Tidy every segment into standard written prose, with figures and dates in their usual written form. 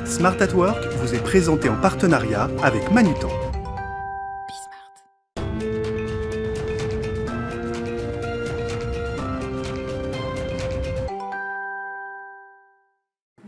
Smart at Work vous est présenté en partenariat avec Manutan.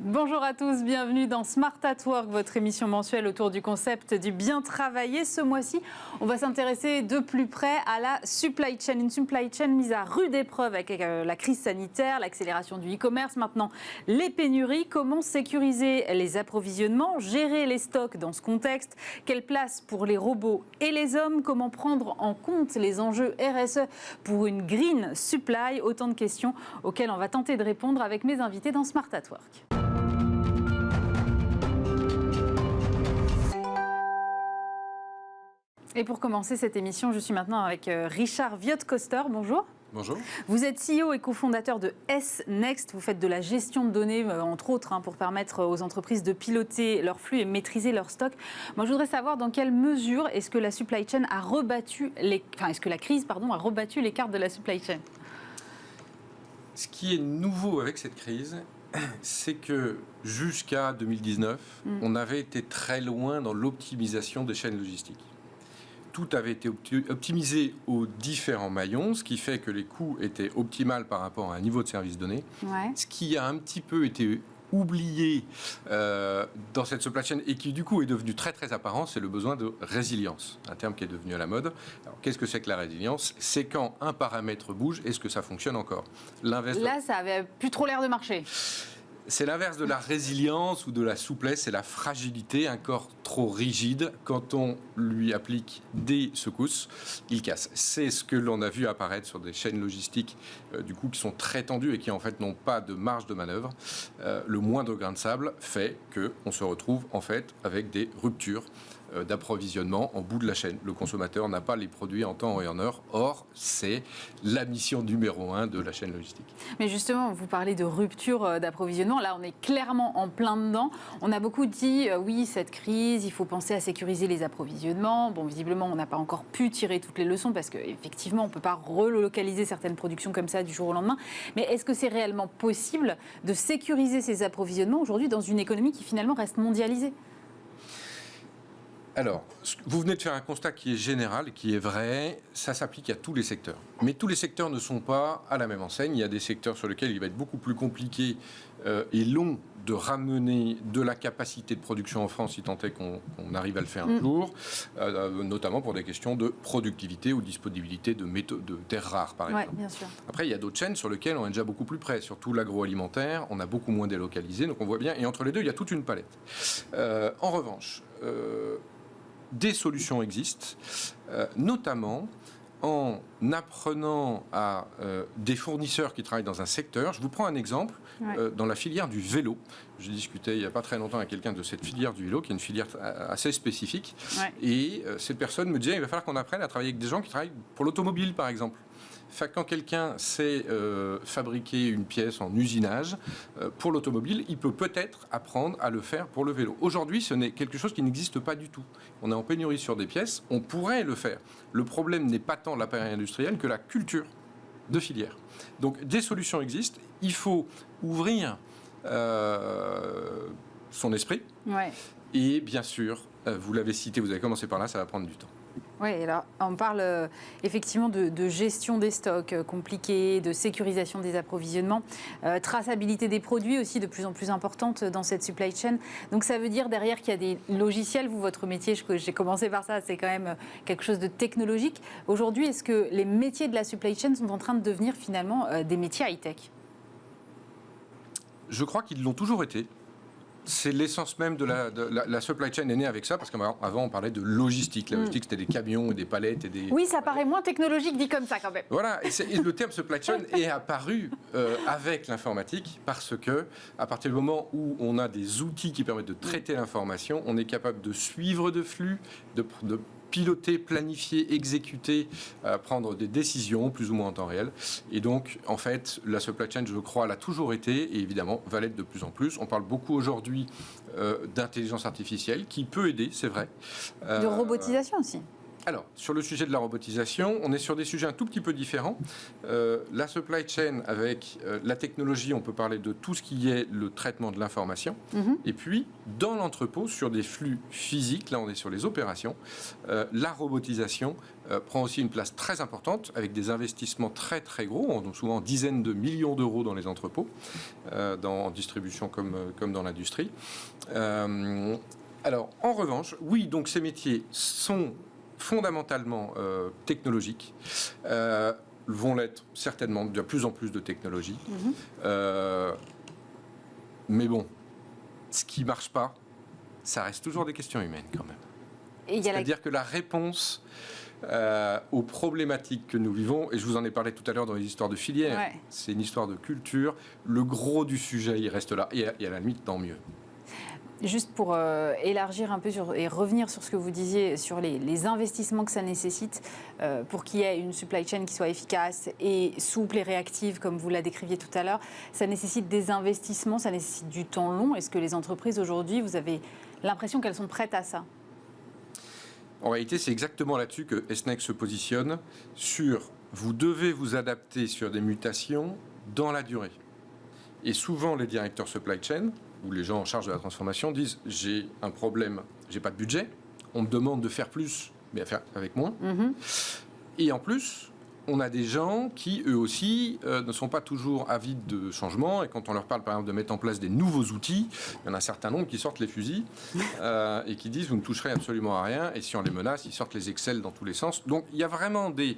Bonjour à tous, bienvenue dans Smart at Work, votre émission mensuelle autour du concept du bien travailler. Ce mois-ci, on va s'intéresser de plus près à la supply chain. Une supply chain mise à rude épreuve avec la crise sanitaire, l'accélération du e-commerce, maintenant les pénuries. Comment sécuriser les approvisionnements, gérer les stocks dans ce contexte? Quelle place pour les robots et les hommes? Comment prendre en compte les enjeux RSE pour une green supply? Autant de questions auxquelles on va tenter de répondre avec mes invités dans Smart at Work. Et pour commencer cette émission, je suis maintenant avec Richard Viot-Koster. Bonjour. Bonjour. Vous êtes CEO et cofondateur de S-Next. Vous faites de la gestion de données, entre autres, pour permettre aux entreprises de piloter leurs flux et maîtriser leurs stocks. Moi, je voudrais savoir dans quelle mesure est-ce que la supply chain a rebattu est-ce que la crise, a rebattu les cartes de la supply chain? Ce qui est nouveau avec cette crise, c'est que jusqu'à 2019, on avait été très loin dans l'optimisation des chaînes logistiques. Tout avait été optimisé aux différents maillons, ce qui fait que les coûts étaient optimaux par rapport à un niveau de service donné. Ouais. Ce qui a un petit peu été oublié dans cette supply chain et qui du coup est devenu très très apparent, c'est le besoin de résilience, un terme qui est devenu à la mode. Alors, qu'est-ce que c'est que la résilience? C'est quand un paramètre bouge, est-ce que ça fonctionne encore? Là, ça avait plus trop l'air de marcher. C'est l'inverse de la résilience ou de la souplesse, c'est la fragilité. Un corps trop rigide, quand on lui applique des secousses, il casse. C'est ce que l'on a vu apparaître sur des chaînes logistiques du coup, qui sont très tendues et qui en fait n'ont pas de marge de manœuvre. Le moindre grain de sable fait qu'on se retrouve en fait avec des ruptures d'approvisionnement en bout de la chaîne. Le consommateur n'a pas les produits en temps et en heure. Or, c'est la mission numéro 1 de la chaîne logistique. Mais justement, vous parlez de rupture d'approvisionnement. Là, on est clairement en plein dedans. On a beaucoup dit, oui, cette crise, il faut penser à sécuriser les approvisionnements. Bon, visiblement, on n'a pas encore pu tirer toutes les leçons parce qu'effectivement, on ne peut pas relocaliser certaines productions comme ça du jour au lendemain. Mais est-ce que c'est réellement possible de sécuriser ces approvisionnements aujourd'hui dans une économie qui finalement reste mondialisée ? Alors, vous venez de faire un constat qui est général, qui est vrai, ça s'applique à tous les secteurs. Mais tous les secteurs ne sont pas à la même enseigne. Il y a des secteurs sur lesquels il va être beaucoup plus compliqué et long de ramener de la capacité de production en France, si tant est qu'on arrive à le faire un jour, notamment pour des questions de productivité ou disponibilité de terres rares, par exemple. Bien sûr. Après, il y a d'autres chaînes sur lesquelles on est déjà beaucoup plus près, surtout l'agroalimentaire, on a beaucoup moins délocalisé, donc on voit bien, et entre les deux, il y a toute une palette. En revanche, des solutions existent, notamment en apprenant à des fournisseurs qui travaillent dans un secteur. Je vous prends un exemple, dans la filière du vélo. J'ai discuté il n'y a pas très longtemps avec quelqu'un de cette filière du vélo, qui est une filière assez spécifique. Et cette personne me disait, il va falloir qu'on apprenne à travailler avec des gens qui travaillent pour l'automobile, par exemple. Quand quelqu'un sait fabriquer une pièce en usinage pour l'automobile, il peut peut-être apprendre à le faire pour le vélo. Aujourd'hui, ce n'est quelque chose qui n'existe pas du tout. On est en pénurie sur des pièces, on pourrait le faire. Le problème n'est pas tant l'appareil industriel que la culture de filière. Donc des solutions existent, il faut ouvrir son esprit. Et bien sûr, vous l'avez cité, vous avez commencé par là, ça va prendre du temps. Oui, alors on parle effectivement de gestion des stocks compliqués, de sécurisation des approvisionnements, traçabilité des produits aussi de plus en plus importante dans cette supply chain. Donc ça veut dire derrière qu'il y a des logiciels. Vous, votre métier, j'ai commencé par ça, c'est quand même quelque chose de technologique. Aujourd'hui, est-ce que les métiers de la supply chain sont en train de devenir finalement des métiers high-tech ? Je crois qu'ils l'ont toujours été. C'est l'essence même de la supply chain est née avec ça, parce qu'avant on parlait de logistique. La logistique, c'était des camions et des palettes et des... Oui, ça paraît moins technologique dit comme ça quand même. Voilà, et le terme supply chain est apparu avec l'informatique, parce que à partir du moment où on a des outils qui permettent de traiter l'information, on est capable de suivre de flux, de piloter, planifier, exécuter, prendre des décisions plus ou moins en temps réel. Et donc, en fait, la supply chain, je crois, l'a toujours été et évidemment va l'être de plus en plus. On parle beaucoup aujourd'hui d'intelligence artificielle qui peut aider, c'est vrai. De robotisation aussi. Alors, sur le sujet de la robotisation, on est sur des sujets un tout petit peu différents. La supply chain, avec la technologie, on peut parler de tout ce qui est le traitement de l'information. Et puis, dans l'entrepôt, sur des flux physiques, là on est sur les opérations, la robotisation prend aussi une place très importante, avec des investissements très très gros, donc souvent dizaines de millions d'euros dans les entrepôts, en distribution comme dans l'industrie. Alors, en revanche, oui, donc ces métiers sont fondamentalement technologiques, vont l'être certainement de plus en plus de technologies. Mais bon, ce qui ne marche pas, ça reste toujours des questions humaines quand même. C'est-à-dire que la réponse aux problématiques que nous vivons, et je vous en ai parlé tout à l'heure dans les histoires de filières, c'est une histoire de culture, le gros du sujet, il reste là, et à la limite, tant mieux. Juste pour élargir un peu et revenir sur ce que vous disiez, sur les investissements que ça nécessite pour qu'il y ait une supply chain qui soit efficace et souple et réactive, comme vous la décriviez tout à l'heure, ça nécessite des investissements, ça nécessite du temps long. Est-ce que les entreprises aujourd'hui, vous avez l'impression qu'elles sont prêtes à ça ? En réalité, c'est exactement là-dessus que SNEX se positionne, sur vous devez vous adapter sur des mutations dans la durée. Et souvent, les directeurs supply chain, où les gens en charge de la transformation disent j'ai un problème, j'ai pas de budget, on me demande de faire plus, mais à faire avec moins. Et en plus, on a des gens qui, eux aussi, ne sont pas toujours avides de changement, et quand on leur parle par exemple de mettre en place des nouveaux outils, il y en a un certain nombre qui sortent les fusils et qui disent vous ne toucherez absolument à rien, et si on les menace, ils sortent les Excel dans tous les sens. Donc il y a vraiment des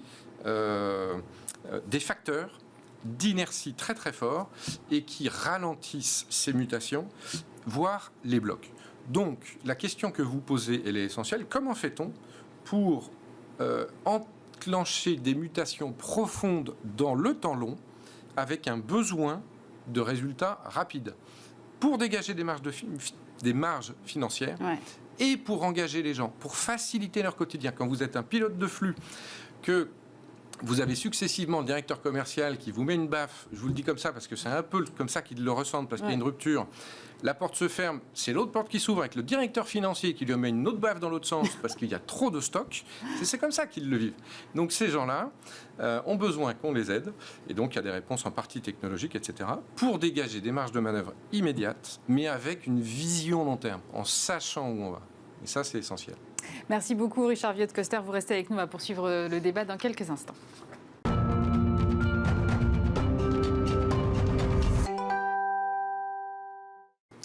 facteurs d'inertie très très fort et qui ralentissent ces mutations, voire les bloquent. Donc la question que vous posez, elle est essentielle. Comment fait-on pour enclencher des mutations profondes dans le temps long avec un besoin de résultats rapides pour dégager des marges financières et pour engager les gens, pour faciliter leur quotidien. Quand vous êtes un pilote de flux, que vous avez successivement le directeur commercial qui vous met une baffe, je vous le dis comme ça parce que c'est un peu comme ça qu'ils le ressentent, parce qu'il y a une rupture, la porte se ferme, c'est l'autre porte qui s'ouvre avec le directeur financier qui lui met une autre baffe dans l'autre sens parce qu'il y a trop de stock, c'est comme ça qu'ils le vivent. Donc ces gens-là ont besoin qu'on les aide, et donc il y a des réponses en partie technologiques, etc., pour dégager des marges de manœuvre immédiates, mais avec une vision long terme, en sachant où on va. Et ça, c'est essentiel. Merci beaucoup, Richard Viot-Koster. Vous restez avec nous, on va poursuivre le débat dans quelques instants.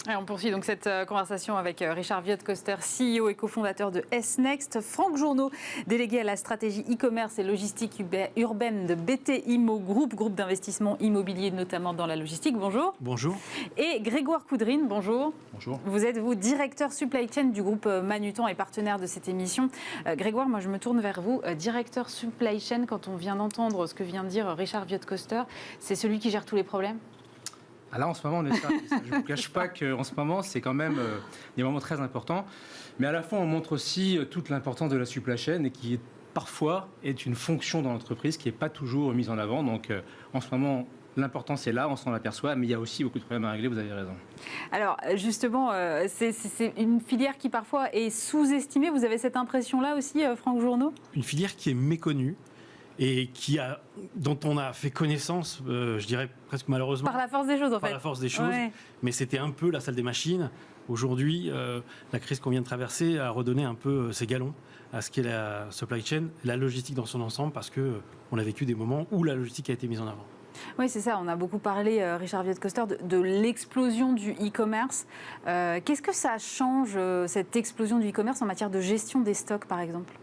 Et on poursuit donc cette conversation avec Richard Viot-Koster, CEO et cofondateur de SNext. Franck Journeau, délégué à la stratégie e-commerce et logistique urbaine de BT Immo Group, groupe d'investissement immobilier notamment dans la logistique. Bonjour. Bonjour. Et Grégoire Coudrine, bonjour. Bonjour. Vous êtes, vous, directeur supply chain du groupe Manutan et partenaire de cette émission. Grégoire, moi je me tourne vers vous. Directeur supply chain, quand on vient d'entendre ce que vient de dire Richard Viot-Koster, c'est celui qui gère tous les problèmes ? Ah là, en ce moment, on est ça. Je ne vous cache pas qu'en ce moment, c'est quand même des moments très importants. Mais à la fois, on montre aussi toute l'importance de la supply chain et qui, parfois, est une fonction dans l'entreprise qui n'est pas toujours mise en avant. Donc, en ce moment, l'importance est là, on s'en aperçoit, mais il y a aussi beaucoup de problèmes à régler, vous avez raison. Alors, justement, c'est une filière qui, parfois, est sous-estimée. Vous avez cette impression-là aussi, Franck Journeau ? Une filière qui est méconnue et dont on a fait connaissance, je dirais presque malheureusement. Par la force des choses, en fait. Par la force des choses, mais c'était un peu la salle des machines. Aujourd'hui, la crise qu'on vient de traverser a redonné un peu ses galons à ce qu'est la supply chain, la logistique dans son ensemble, parce qu'on a vécu des moments où la logistique a été mise en avant. Oui, c'est ça. On a beaucoup parlé, Richard Viot-Koster, de l'explosion du e-commerce. Qu'est-ce que ça change, cette explosion du e-commerce, en matière de gestion des stocks, par exemple ?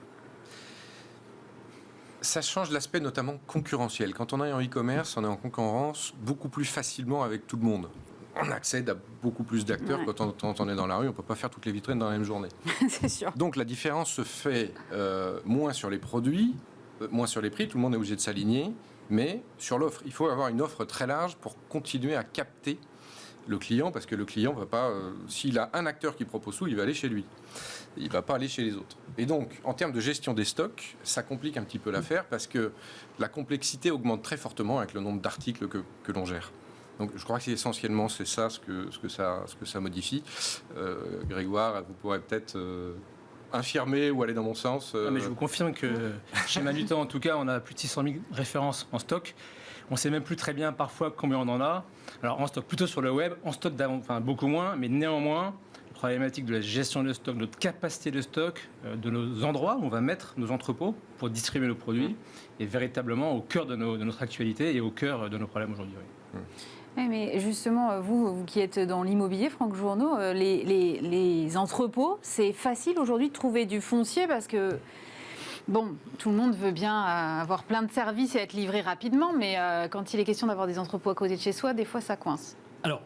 Ça change l'aspect notamment concurrentiel. Quand on est en e-commerce, on est en concurrence beaucoup plus facilement avec tout le monde. On accède à beaucoup plus d'acteurs. Quand on est dans la rue, on ne peut pas faire toutes les vitrines dans la même journée. C'est sûr. Donc la différence se fait moins sur les produits, moins sur les prix. Tout le monde est obligé de s'aligner. Mais sur l'offre, il faut avoir une offre très large pour continuer à capter le client, parce que le client va pas, s'il a un acteur qui propose tout, il va aller chez lui. Il ne va pas aller chez les autres. Et donc, en termes de gestion des stocks, ça complique un petit peu l'affaire, parce que la complexité augmente très fortement avec le nombre d'articles que l'on gère. Donc, je crois que essentiellement, c'est ça ce que ça modifie. Grégoire, vous pourrez peut-être infirmer ou aller dans mon sens. Non, mais je vous confirme que chez Manutan, en tout cas, on a plus de 600 000 références en stock. On ne sait même plus très bien parfois combien on en a. Alors en stock, plutôt sur le web, en stock beaucoup moins, mais néanmoins, la problématique de la gestion de stock, de notre capacité de stock, de nos endroits où on va mettre nos entrepôts pour distribuer nos produits, est véritablement au cœur de notre actualité et au cœur de nos problèmes aujourd'hui. Oui. Oui, mais justement, vous qui êtes dans l'immobilier, Franck Journeau, les entrepôts, c'est facile aujourd'hui de trouver du foncier parce que, bon, tout le monde veut bien avoir plein de services et être livré rapidement, mais quand il est question d'avoir des entrepôts à côté de chez soi, des fois ça coince. Alors,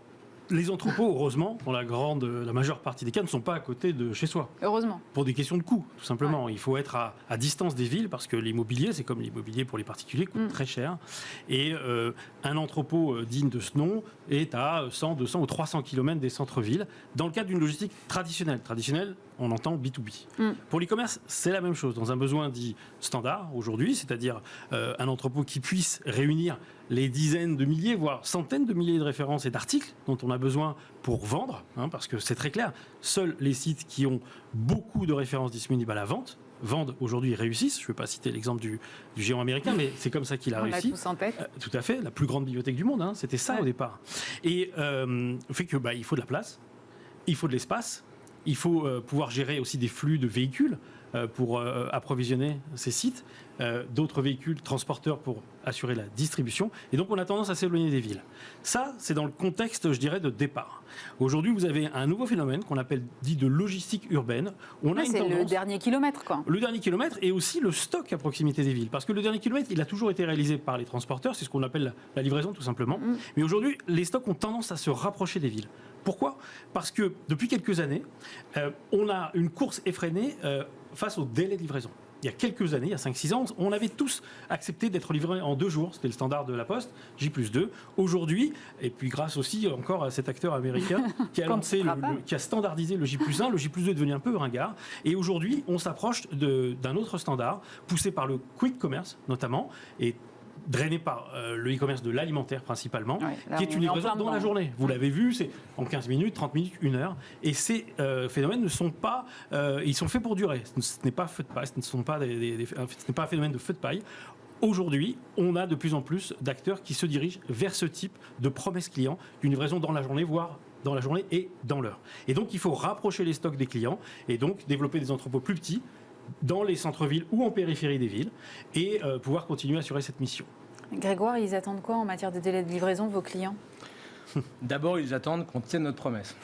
les entrepôts, heureusement, dans la majeure partie des cas, ne sont pas à côté de chez soi. Heureusement. Pour des questions de coût, tout simplement. Ouais. Il faut être à distance des villes parce que l'immobilier, c'est comme l'immobilier pour les particuliers, coûte très cher. Et un entrepôt digne de ce nom est à 100, 200 ou 300 km des centres-villes, dans le cadre d'une logistique traditionnelle. Traditionnelle, on entend B2B. Pour l'e-commerce, c'est la même chose. Dans un besoin dit standard aujourd'hui, c'est-à-dire un entrepôt qui puisse réunir les dizaines de milliers, voire centaines de milliers de références et d'articles dont on a besoin pour vendre, parce que c'est très clair, seuls les sites qui ont beaucoup de références disponibles à la vente vendent aujourd'hui et réussissent. Je ne vais pas citer l'exemple du géant américain, mais c'est comme ça qu'il a réussi. On l'a tous en tête. Tout à fait, la plus grande bibliothèque du monde, c'était ça au départ. Et fait que il faut de la place, il faut de l'espace, il faut pouvoir gérer aussi des flux de véhicules pour approvisionner ces sites, d'autres véhicules transporteurs pour assurer la distribution. Et donc, on a tendance à s'éloigner des villes. Ça, c'est dans le contexte, je dirais, de départ. Aujourd'hui, vous avez un nouveau phénomène qu'on appelle dit de logistique urbaine. C'est le dernier kilomètre, quoi. Le dernier kilomètre et aussi le stock à proximité des villes. Parce que le dernier kilomètre, il a toujours été réalisé par les transporteurs. C'est ce qu'on appelle la livraison, tout simplement. Mais aujourd'hui, les stocks ont tendance à se rapprocher des villes. Pourquoi ? Parce que depuis quelques années, on a une course effrénée face au délai de livraison. Il y a quelques années, il y a 5-6 ans, on avait tous accepté d'être livrés en 2 jours. C'était le standard de la Poste, J+2. Aujourd'hui, et puis grâce aussi encore à cet acteur américain qui a lancé, qui a standardisé le J+1, le J+2 est devenu un peu ringard. Et aujourd'hui, on s'approche d'un autre standard, poussé par le quick commerce notamment, et drainé par le e-commerce de l'alimentaire principalement, qui est une livraison dans la journée. Vous l'avez vu, c'est en 15 minutes, 30 minutes, 1 heure. Et ces phénomènes ne sont pas... ils sont faits pour durer. Ce n'est pas feu de paille, ce n'est pas un phénomène de feu de paille. Aujourd'hui, on a de plus en plus d'acteurs qui se dirigent vers ce type de promesse client, d'une livraison dans la journée, voire dans la journée et dans l'heure. Et donc, il faut rapprocher les stocks des clients et donc développer des entrepôts plus petits, dans les centres-villes ou en périphérie des villes, et pouvoir continuer à assurer cette mission. Grégoire, ils attendent quoi en matière de délai de livraison, vos clients ? D'abord, ils attendent qu'on tienne notre promesse.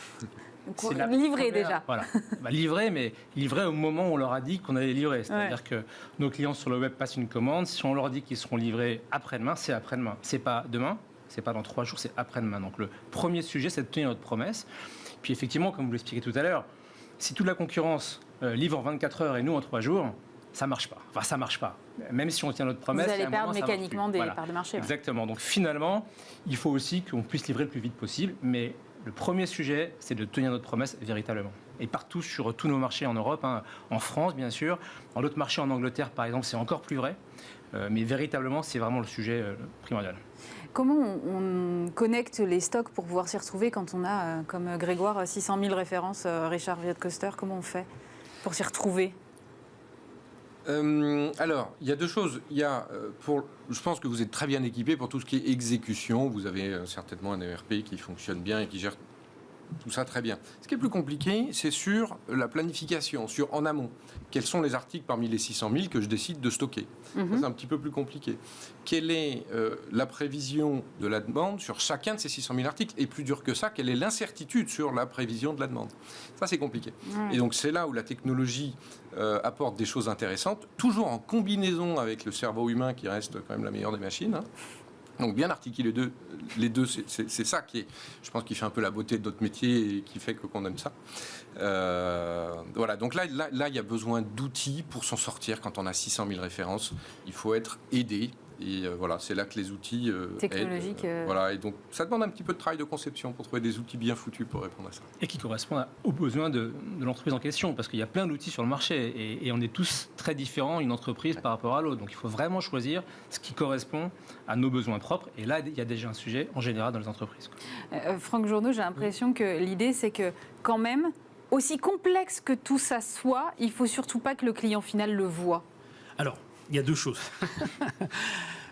Livrer déjà. Voilà. Livrer, mais livrer au moment où on leur a dit qu'on allait livrer. C'est-à-dire que nos clients sur le web passent une commande. Si on leur dit qu'ils seront livrés après-demain, c'est après-demain. C'est pas demain, c'est pas dans 3 jours, c'est après-demain. Donc le premier sujet, c'est de tenir notre promesse. Puis effectivement, comme vous l'expliquez tout à l'heure, si toute la concurrence livre en 24 heures et nous en 3 jours, ça marche pas. Enfin, ça marche pas. Même si on tient notre promesse, vous allez perdre mécaniquement des parts de marché. Exactement. Donc finalement, il faut aussi qu'on puisse livrer le plus vite possible. Mais le premier sujet, c'est de tenir notre promesse véritablement. Et partout sur tous nos marchés en Europe, en France bien sûr, dans d'autres marchés en Angleterre par exemple, c'est encore plus vrai. Mais véritablement, c'est vraiment le sujet primordial. Comment on connecte les stocks pour pouvoir s'y retrouver quand on a, comme Grégoire, 600 000 références, Richard Viet-Koster, comment on fait pour s'y retrouver ? Alors, il y a 2 choses. Il y a, je pense que vous êtes très bien équipé pour tout ce qui est exécution. Vous avez certainement un ERP qui fonctionne bien et qui gère tout ça très bien. Ce qui est plus compliqué, c'est sur la planification, sur en amont. Quels sont les articles parmi les 600 000 que je décide de stocker ? Ça, c'est un petit peu plus compliqué. Quelle est la prévision de la demande sur chacun de ces 600 000 articles ? Et plus dur que ça, quelle est l'incertitude sur la prévision de la demande ? Ça, c'est compliqué. Et donc, c'est là où la technologie apporte des choses intéressantes, toujours en combinaison avec le cerveau humain qui reste quand même la meilleure des machines. Donc bien articuler les deux, c'est ça qui est, je pense, qui fait un peu la beauté de notre métier et qui fait qu'on aime ça. Voilà, donc là, il y a besoin d'outils pour s'en sortir. Quand on a 600 000 références, il faut être aidé. Et voilà, c'est là que les outils technologiques. Voilà, et donc ça demande un petit peu de travail de conception pour trouver des outils bien foutus pour répondre à ça. Et qui correspondent aux besoins de l'entreprise en question, parce qu'il y a plein d'outils sur le marché et on est tous très différents, une entreprise par rapport à l'autre. Donc il faut vraiment choisir ce qui correspond à nos besoins propres. Et là, il y a déjà un sujet en général dans les entreprises. Franck Journeau, j'ai l'impression que l'idée, c'est que quand même, aussi complexe que tout ça soit, il ne faut surtout pas que le client final le voit. Alors, il y a deux choses.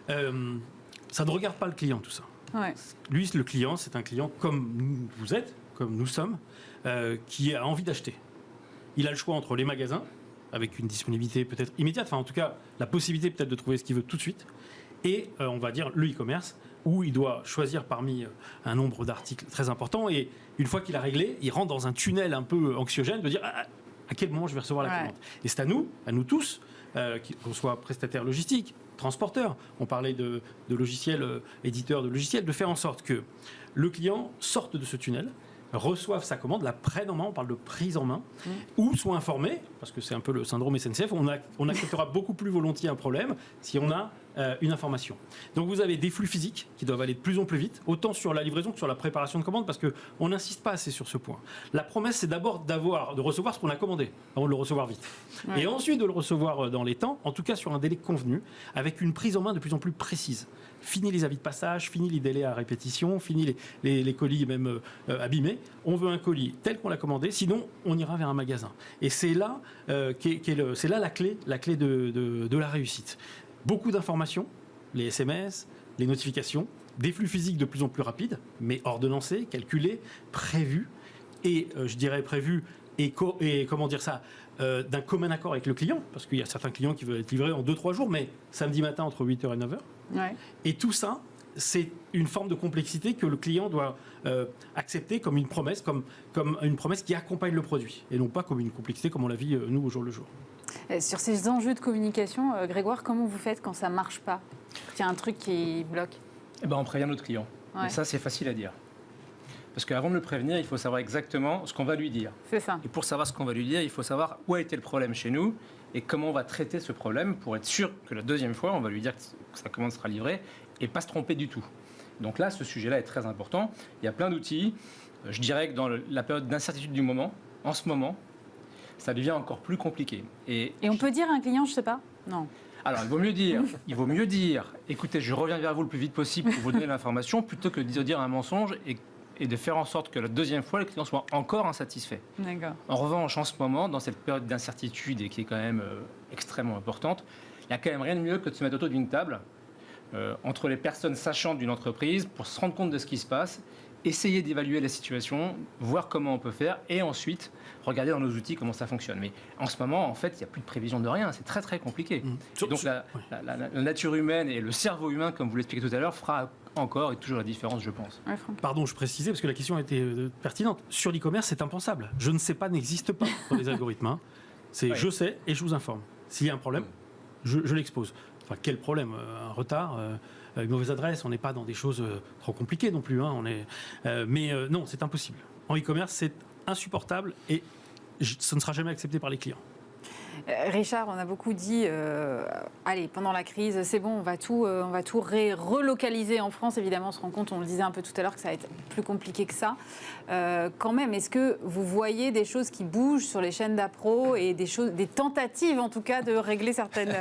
Ça ne regarde pas le client, tout ça. Ouais. Lui, le client, c'est un client comme vous êtes, comme nous sommes, qui a envie d'acheter. Il a le choix entre les magasins, avec une disponibilité peut-être immédiate, enfin en tout cas la possibilité peut-être de trouver ce qu'il veut tout de suite, et on va dire le e-commerce, où il doit choisir parmi un nombre d'articles très important, et une fois qu'il a réglé, il rentre dans un tunnel un peu anxiogène de dire à quel moment je vais recevoir la commande. Et c'est à nous tous, qu'on soit prestataire logistique, transporteur, on parlait de logiciels, éditeurs de logiciels, de faire en sorte que le client sorte de ce tunnel, reçoivent sa commande, la prennent en main, on parle de prise en main, ou soient informés, parce que c'est un peu le syndrome SNCF, on acceptera beaucoup plus volontiers un problème si on a une information. Donc vous avez des flux physiques qui doivent aller de plus en plus vite, autant sur la livraison que sur la préparation de commande, parce qu'on n'insiste pas assez sur ce point. La promesse, c'est d'abord de recevoir ce qu'on a commandé, avant de le recevoir vite. Ouais. Et ensuite de le recevoir dans les temps, en tout cas sur un délai convenu, avec une prise en main de plus en plus précise. Fini les avis de passage, fini les délais à répétition, fini les colis même abîmés. On veut un colis tel qu'on l'a commandé, sinon on ira vers un magasin. Et c'est là, c'est là la clé de la réussite. Beaucoup d'informations, les SMS, les notifications, des flux physiques de plus en plus rapides, mais ordonnancés, calculés, prévus, et je dirais prévus et comment dire ça, d'un commun accord avec le client, parce qu'il y a certains clients qui veulent être livrés en 2-3 jours, mais samedi matin entre 8h et 9h. Ouais. Et tout ça, c'est une forme de complexité que le client doit accepter comme une promesse, comme une promesse qui accompagne le produit, et non pas comme une complexité comme on la vit nous au jour le jour. Sur ces enjeux de communication, Grégoire, comment vous faites quand ça ne marche pas, qu'il y a un truc qui bloque? On prévient notre client. Ouais. Et ça, c'est facile à dire. Parce qu'avant de le prévenir, il faut savoir exactement ce qu'on va lui dire. C'est ça. Et pour savoir ce qu'on va lui dire, il faut savoir où a été le problème chez nous et comment on va traiter ce problème pour être sûr que la deuxième fois, on va lui dire que sa commande sera livrée et pas se tromper du tout. Donc là, ce sujet-là est très important. Il y a plein d'outils. Je dirais que dans la période d'incertitude du moment, en ce moment, ça devient encore plus compliqué. Et on peut dire à un client, je ne sais pas? Non. Alors, il vaut mieux dire, écoutez, je reviens vers vous le plus vite possible pour vous donner l'information, plutôt que de dire un mensonge et de faire en sorte que la deuxième fois, le client soit encore insatisfait. D'accord. En revanche, en ce moment, dans cette période d'incertitude et qui est quand même extrêmement importante, il n'y a quand même rien de mieux que de se mettre autour d'une table entre les personnes sachantes d'une entreprise pour se rendre compte de ce qui se passe, essayer d'évaluer la situation, voir comment on peut faire et ensuite regarder dans nos outils comment ça fonctionne. Mais en ce moment, en fait, il n'y a plus de prévision de rien. C'est très, très compliqué. Donc la nature humaine et le cerveau humain, comme vous l'expliquez tout à l'heure, fera encore et toujours la différence, je pense. Ouais, pardon, je précisais parce que la question était pertinente. Sur l'e-commerce, c'est impensable. Je ne sais pas n'existe pas dans les algorithmes. Hein. C'est je sais et je vous informe. S'il y a un problème, je l'expose. Enfin, quel problème? Un retard, une mauvaise adresse, on n'est pas dans des choses trop compliquées non plus. Hein. Non, c'est impossible. En e-commerce, c'est insupportable et ça ne sera jamais accepté par les clients. Richard, on a beaucoup dit, allez, pendant la crise, c'est bon, on va tout relocaliser en France. Évidemment, on se rend compte, on le disait un peu tout à l'heure, que ça va être plus compliqué que ça. Quand même, est-ce que vous voyez des choses qui bougent sur les chaînes d'appro et des tentatives, en tout cas, de régler certaines...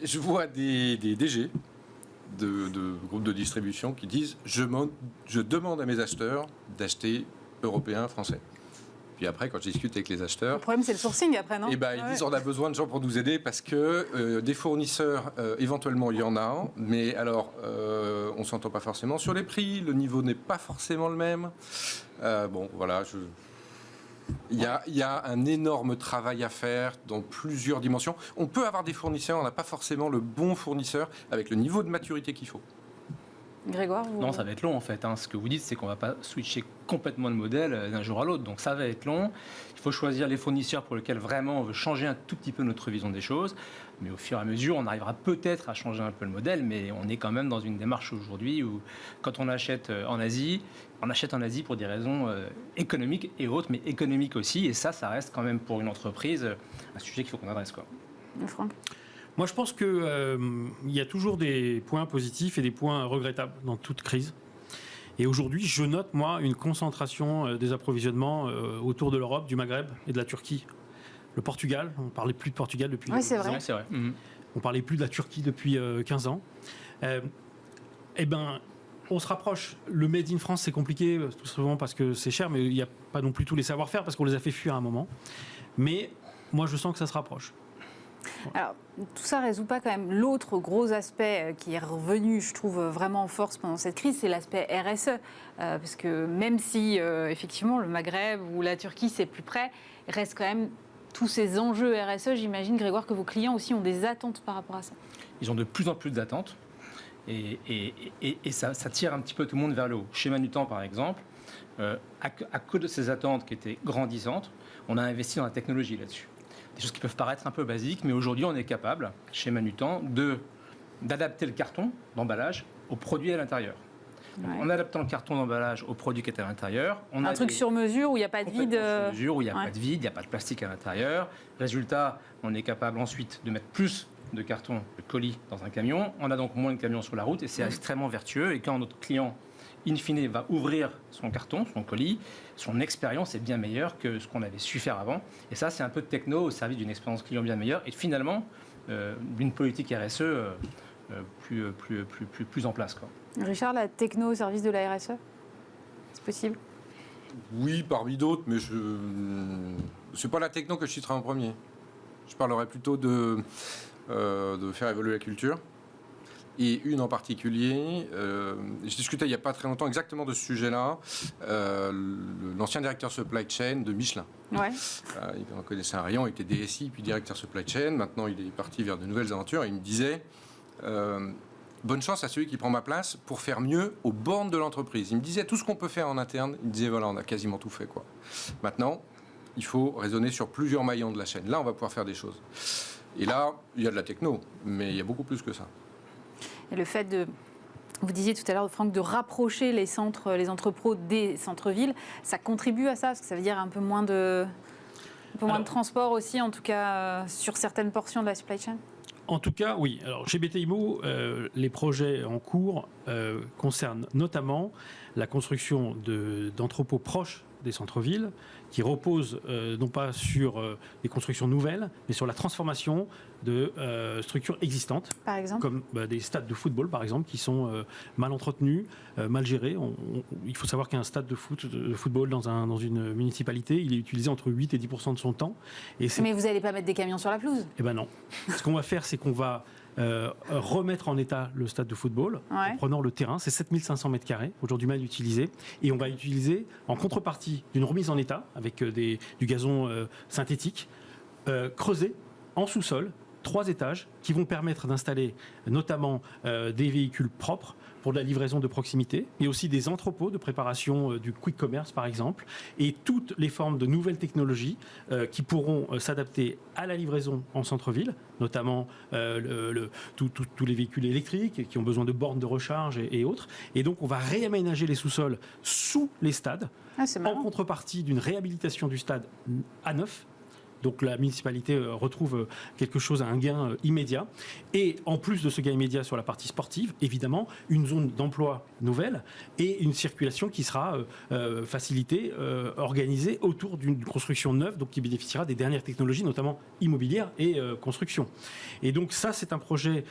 Je vois des DG de groupes de distribution qui disent « Je demande à mes acheteurs d'acheter européens, français ». Puis après, quand je discute avec les acheteurs... Le problème, c'est le sourcing après, non? Ils disent on a besoin de gens pour nous aider parce que des fournisseurs, éventuellement, il y en a. Mais alors, on ne s'entend pas forcément sur les prix. Le niveau n'est pas forcément le même. Voilà. Il y a un énorme travail à faire dans plusieurs dimensions. On peut avoir des fournisseurs, on n'a pas forcément le bon fournisseur avec le niveau de maturité qu'il faut. Grégoire, Non, ça va être long en fait. Ce que vous dites, c'est qu'on ne va pas switcher complètement de modèle d'un jour à l'autre. Donc ça va être long. Il faut choisir les fournisseurs pour lesquels vraiment on veut changer un tout petit peu notre vision des choses. Mais au fur et à mesure, on arrivera peut-être à changer un peu le modèle. Mais on est quand même dans une démarche aujourd'hui où quand on achète en Asie, on achète en Asie pour des raisons économiques et autres, mais économiques aussi. Et ça reste quand même pour une entreprise un sujet qu'il faut qu'on adresse. Franck ? Moi, je pense qu'il y a toujours des points positifs et des points regrettables dans toute crise. Et aujourd'hui, je note, moi, une concentration des approvisionnements autour de l'Europe, du Maghreb et de la Turquie. Le Portugal, on ne parlait plus de Portugal depuis 10 ans. C'est vrai. On ne parlait plus de la Turquie depuis 15 ans. on se rapproche. Le Made in France, c'est compliqué, tout souvent parce que c'est cher, mais il n'y a pas non plus tous les savoir-faire parce qu'on les a fait fuir à un moment. Mais moi, je sens que ça se rapproche. Alors, tout ça ne résout pas quand même l'autre gros aspect qui est revenu, je trouve, vraiment en force pendant cette crise, c'est l'aspect RSE. Parce que même si, effectivement, le Maghreb ou la Turquie, c'est plus près, il reste quand même tous ces enjeux RSE. J'imagine, Grégoire, que vos clients aussi ont des attentes par rapport à ça. Ils ont de plus en plus d'attentes et ça tire un petit peu tout le monde vers le haut. Chez Manutan, par exemple, à cause de ces attentes qui étaient grandissantes, on a investi dans la technologie là-dessus. Des choses qui peuvent paraître un peu basiques, mais aujourd'hui, on est capable, chez Manutan, d'adapter le carton d'emballage au produit à l'intérieur. Ouais. En adaptant le carton d'emballage au produit qui est à l'intérieur, on a Un truc sur mesure où il n'y a pas de vide. sur mesure, où il n'y a Ouais. pas de vide, il n'y a pas de plastique à l'intérieur. Résultat, on est capable ensuite de mettre plus de carton, de colis dans un camion. On a donc moins de camions sur la route et c'est extrêmement vertueux. Et quand notre client, in fine, va ouvrir son carton, son colis, son expérience est bien meilleure que ce qu'on avait su faire avant. Et ça, c'est un peu de techno au service d'une expérience client bien meilleure et finalement d'une politique RSE plus en place, quoi. Richard, la techno au service de la RSE, c'est possible? Oui, parmi d'autres, mais c'est pas la techno que je citerai en premier. Je parlerai plutôt de faire évoluer la culture. Et une en particulier, je discutais il n'y a pas très longtemps exactement de ce sujet-là, l'ancien directeur supply chain de Michelin. Ouais. Il en connaissait un rayon, il était DSI, puis directeur supply chain. Maintenant, il est parti vers de nouvelles aventures. Et il me disait, bonne chance à celui qui prend ma place pour faire mieux aux bornes de l'entreprise. Il me disait, tout ce qu'on peut faire en interne, il me disait, voilà, on a quasiment tout fait, quoi. Maintenant, il faut raisonner sur plusieurs maillons de la chaîne. Là, on va pouvoir faire des choses. Et là, il y a de la techno, mais il y a beaucoup plus que ça. Et le fait de, vous disiez tout à l'heure, Franck, de rapprocher les centres, les entrepôts des centres-villes, ça contribue à ça, parce que ça veut dire un peu moins de transport aussi, en tout cas sur certaines portions de la supply chain. En tout cas, oui. Alors, chez BTIMO, les projets en cours concernent notamment la construction d'entrepôts proches des centres-villes, qui reposent non pas sur des constructions nouvelles, mais sur la transformation de structures existantes. Par exemple, Comme des stades de football, par exemple, qui sont mal entretenus, mal gérés. Il faut savoir qu'un stade de football dans une municipalité, il est utilisé entre 8 et 10% de son temps. Mais vous n'allez pas mettre des camions sur la pelouse? Eh bien non. Ce qu'on va faire, c'est qu'on va remettre en état le stade de football en prenant le terrain. C'est 7500 m² aujourd'hui mal utilisé. Et on va utiliser, en contrepartie d'une remise en état, avec du gazon synthétique, creusé en sous-sol, 3 étages qui vont permettre d'installer notamment des véhicules propres pour de la livraison de proximité, mais aussi des entrepôts de préparation du quick commerce par exemple, et toutes les formes de nouvelles technologies qui pourront s'adapter à la livraison en centre-ville, notamment tous les véhicules électriques qui ont besoin de bornes de recharge et autres. Et donc on va réaménager les sous-sols sous les stades, en contrepartie d'une réhabilitation du stade à neuf. Donc la municipalité retrouve quelque chose, un gain immédiat. Et en plus de ce gain immédiat sur la partie sportive, évidemment, une zone d'emploi nouvelle et une circulation qui sera facilitée, organisée autour d'une construction neuve, donc qui bénéficiera des dernières technologies, notamment immobilières et construction. Et donc ça, c'est un projet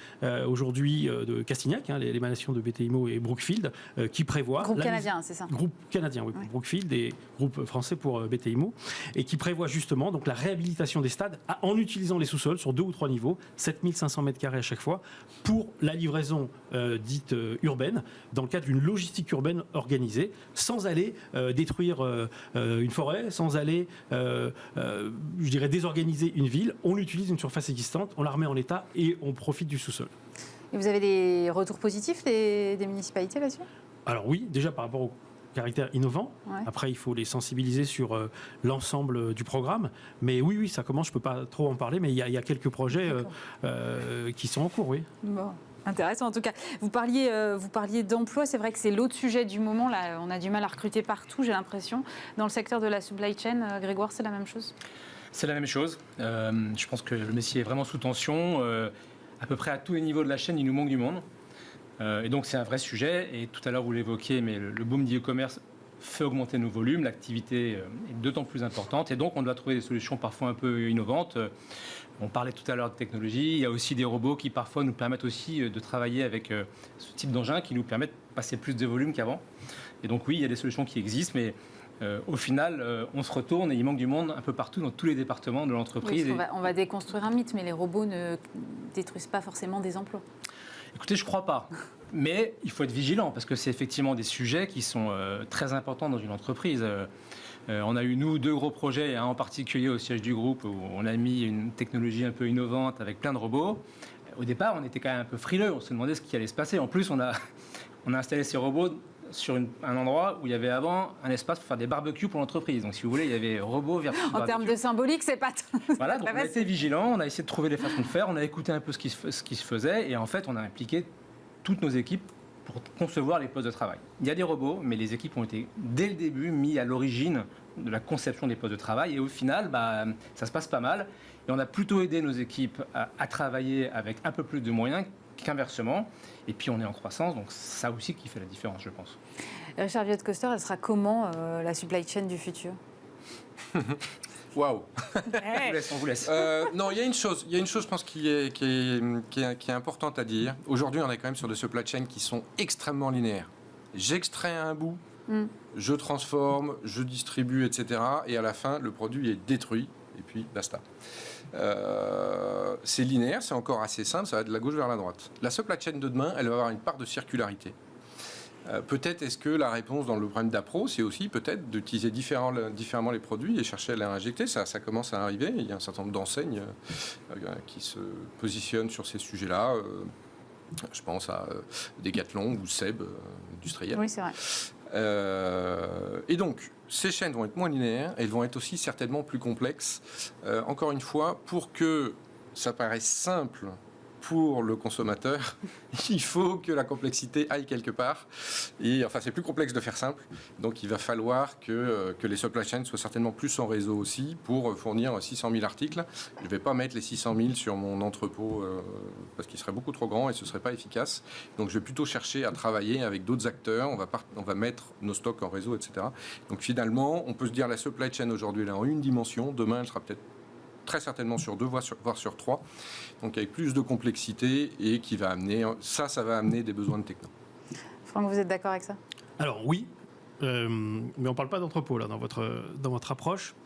aujourd'hui de Castignac, l'émanation de BTIMO et Brookfield, qui prévoit... Groupe canadien, c'est ça? Groupe canadien, oui, pour Brookfield et groupe français pour BTIMO, et qui prévoit justement donc la réhabilitation des stades en utilisant les sous-sols sur 2 ou 3 niveaux, 7500 m² à chaque fois, pour la livraison dite urbaine, dans le cadre d'une logistique urbaine organisée, sans aller détruire une forêt, sans aller, je dirais, désorganiser une ville. On utilise une surface existante, on la remet en état et on profite du sous-sol. Et vous avez des retours positifs des municipalités là-dessus? Alors oui, déjà par rapport au caractère innovant. Ouais. Après, il faut les sensibiliser sur l'ensemble du programme. Mais oui, ça commence. Je ne peux pas trop en parler, mais il y a quelques projets qui sont en cours, oui. Bon. Intéressant en tout cas. Vous parliez d'emploi, c'est vrai que c'est l'autre sujet du moment. Là, on a du mal à recruter partout, j'ai l'impression. Dans le secteur de la supply chain, Grégoire, c'est la même chose? C'est la même chose. Je pense que le métier est vraiment sous tension. À peu près à tous les niveaux de la chaîne, il nous manque du monde. Et donc c'est un vrai sujet. Et tout à l'heure, vous l'évoquiez, mais le boom d'e-commerce fait augmenter nos volumes, l'activité est d'autant plus importante et donc on doit trouver des solutions parfois un peu innovantes. On parlait tout à l'heure de technologie, il y a aussi des robots qui parfois nous permettent aussi de travailler avec ce type d'engin qui nous permettent de passer plus de volume qu'avant. Et donc oui, il y a des solutions qui existent, mais au final, on se retourne et il manque du monde un peu partout dans tous les départements de l'entreprise. Oui, on va déconstruire un mythe, mais les robots ne détruisent pas forcément des emplois. Écoutez, je ne crois pas. Mais il faut être vigilant parce que c'est effectivement des sujets qui sont très importants dans une entreprise. On a eu, nous, 2 gros projets, un en particulier au siège du groupe où on a mis une technologie un peu innovante avec plein de robots. Au départ, on était quand même un peu frileux. On se demandait ce qui allait se passer. En plus, on a installé ces robots sur un endroit où il y avait avant un espace pour faire des barbecues pour l'entreprise. Donc, si vous voulez, il y avait robots vers En termes de symbolique, c'est pas... Voilà, donc on a été vigilants, on a essayé de trouver des façons de faire, on a écouté un peu ce qui se faisait et en fait, on a impliqué toutes nos équipes pour concevoir les postes de travail. Il y a des robots, mais les équipes ont été, dès le début, mis à l'origine de la conception des postes de travail. Et au final, ça se passe pas mal. Et on a plutôt aidé nos équipes à travailler avec un peu plus de moyens qu'inversement. Et puis, on est en croissance, donc ça aussi qui fait la différence, je pense. Richard Viot-Koster, elle sera comment, la supply chain du futur? Waouh. On vous laisse. Non, il y a une chose, je pense, qui est importante à dire. Aujourd'hui, on est quand même sur des supply chains qui sont extrêmement linéaires. J'extrais un bout, je transforme, je distribue, etc. Et à la fin, le produit est détruit. Et puis, basta. C'est linéaire, c'est encore assez simple, ça va de la gauche vers la droite. La supply chain de demain, elle va avoir une part de circularité. Peut-être est-ce que la réponse dans le problème d'appro, c'est aussi peut-être d'utiliser différemment les produits et chercher à les réinjecter. Ça commence à arriver. Il y a un certain nombre d'enseignes qui se positionnent sur ces sujets-là. Je pense à Decathlon ou Seb, industriel. Oui, c'est vrai. Et donc, ces chaînes vont être moins linéaires et elles vont être aussi certainement plus complexes. Encore une fois, pour que ça paraisse simple pour le consommateur, il faut que la complexité aille quelque part. Et enfin, c'est plus complexe de faire simple. Donc, il va falloir que les supply chains soient certainement plus en réseau aussi pour fournir 600 000 articles. Je ne vais pas mettre les 600 000 sur mon entrepôt parce qu'il serait beaucoup trop grand et ce ne serait pas efficace. Donc, je vais plutôt chercher à travailler avec d'autres acteurs. On va mettre nos stocks en réseau, etc. Donc, finalement, on peut se dire la supply chain aujourd'hui, elle est en une dimension. Demain, elle sera peut-être très certainement sur 2, voire sur 3, donc avec plus de complexité et qui va amener, ça va amener des besoins de techno. Franck, vous êtes d'accord avec ça? Alors oui, mais on ne parle pas d'entrepôt là dans votre approche.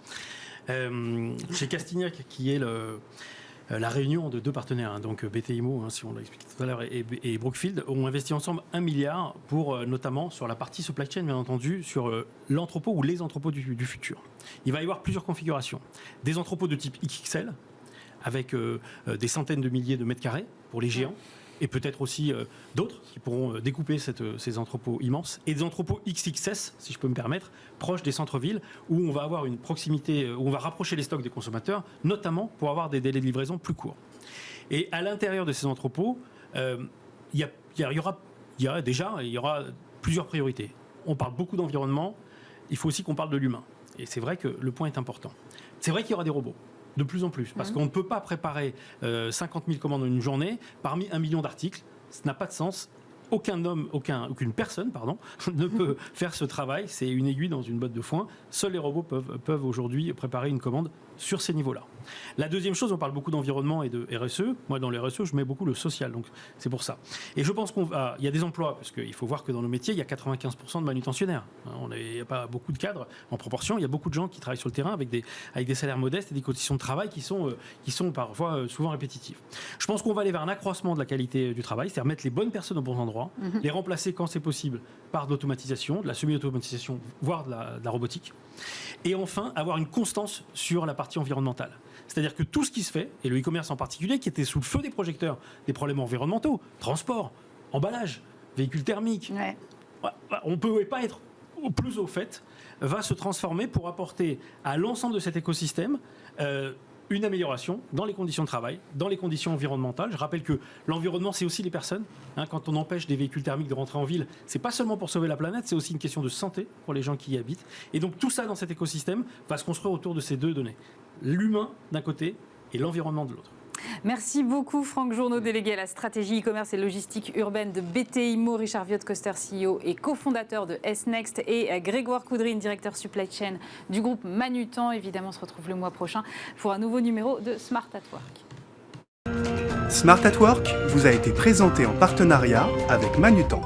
Chez Castignac, qui est la réunion de 2 partenaires, donc BTIMO, si on l'a expliqué tout à l'heure, et Brookfield, ont investi ensemble 1 milliard pour, notamment sur la partie supply chain, bien entendu, sur l'entrepôt ou les entrepôts du futur. Il va y avoir plusieurs configurations. Des entrepôts de type XXL, avec des centaines de milliers de mètres carrés pour les géants, et peut-être aussi d'autres qui pourront découper ces entrepôts immenses, et des entrepôts XXS, si je peux me permettre, proches des centres-villes, où on va avoir une proximité, où on va rapprocher les stocks des consommateurs, notamment pour avoir des délais de livraison plus courts. Et à l'intérieur de ces entrepôts, il y aura plusieurs priorités. On parle beaucoup d'environnement, il faut aussi qu'on parle de l'humain. Et c'est vrai que le point est important. C'est vrai qu'il y aura des robots. De plus en plus, parce qu'on ne peut pas préparer 50 000 commandes en une journée parmi 1 million d'articles. Ça n'a pas de sens. Aucune personne ne peut faire ce travail. C'est une aiguille dans une botte de foin. Seuls les robots peuvent aujourd'hui préparer une commande sur ces niveaux-là. La deuxième chose, on parle beaucoup d'environnement et de RSE. Moi, dans les RSE, je mets beaucoup le social, donc c'est pour ça. Et je pense qu'il y a des emplois, parce qu'il faut voir que dans nos métiers, il y a 95% de manutentionnaires. Il n'y a pas beaucoup de cadres en proportion. Il y a beaucoup de gens qui travaillent sur le terrain avec des salaires modestes et des conditions de travail qui sont parfois souvent répétitives. Je pense qu'on va aller vers un accroissement de la qualité du travail, c'est-à-dire mettre les bonnes personnes au bon endroit, les remplacer quand c'est possible par de l'automatisation, de la semi-automatisation, voire de la robotique. Et enfin, avoir une constance sur la partie environnementale. C'est-à-dire que tout ce qui se fait, et le e-commerce en particulier, qui était sous le feu des projecteurs, des problèmes environnementaux, transport, emballage, véhicules thermiques, on ne peut pas être plus au fait, va se transformer pour apporter à l'ensemble de cet écosystème une amélioration dans les conditions de travail, dans les conditions environnementales. Je rappelle que l'environnement, c'est aussi les personnes. Quand on empêche des véhicules thermiques de rentrer en ville, c'est pas seulement pour sauver la planète, c'est aussi une question de santé pour les gens qui y habitent. Et donc tout ça dans cet écosystème va se construire autour de ces 2 données. L'humain d'un côté et l'environnement de l'autre. Merci beaucoup Franck Journeau, délégué à la stratégie e-commerce et logistique urbaine de BT Immo, Richard Viot-Koster, CEO et cofondateur de S-Next, et Grégoire Coudrine, directeur supply chain du groupe Manutan. Évidemment, on se retrouve le mois prochain pour un nouveau numéro de Smart at Work. Smart at Work vous a été présenté en partenariat avec Manutan.